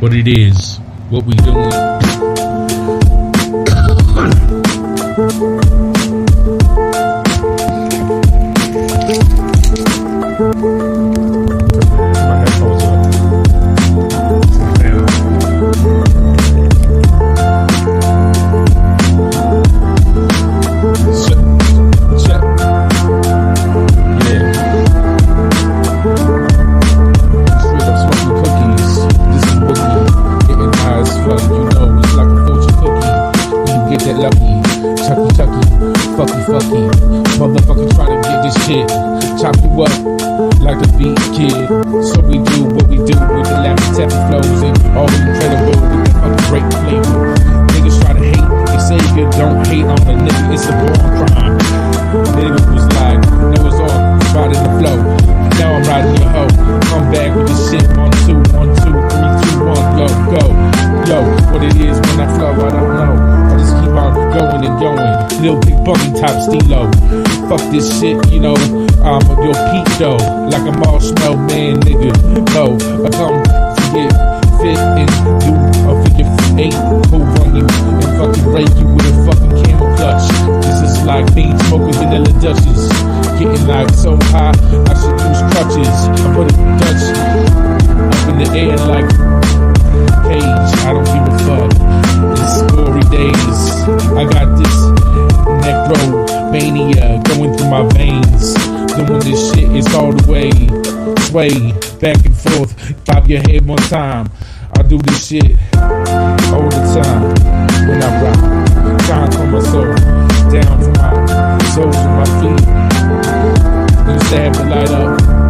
what it is, what we doing. Fucky, motherfucker try to get this shit, chop you up like a beat kid. So we do what we do with the MIC.T.V flows and all incredible with the fucking great flavor. Niggas try to hate, they say you don't hate on a nigga, it's a war crime. Niggas was like, no it's all riding the flow. Now I'm riding your hoe, come back with this shit, 1, 2, 1, 2, 3, 2, 1, go. Yo, what it is when I flow, I don't know. I just keep on going and going. Lil big bummy top stilo. Fuck this shit, you know. I'm your Pete though, like a marshmallow man, nigga. No, I come to get fit and do a figure 8 move on you and fucking break you with a fucking camel clutch. This is like being smoking vanilla Dutches. Getting like so high, I should use crutches. I put a Dutch up in the air like Cage. I don't give a fuck. It's glory days. I got this necro mania going through my veins. Doing this shit, it's all the way. Sway back and forth. Bob your head one time. I do this shit all the time when I rock. Trying to put my soul down to my soles and my feet. Used to have the light up.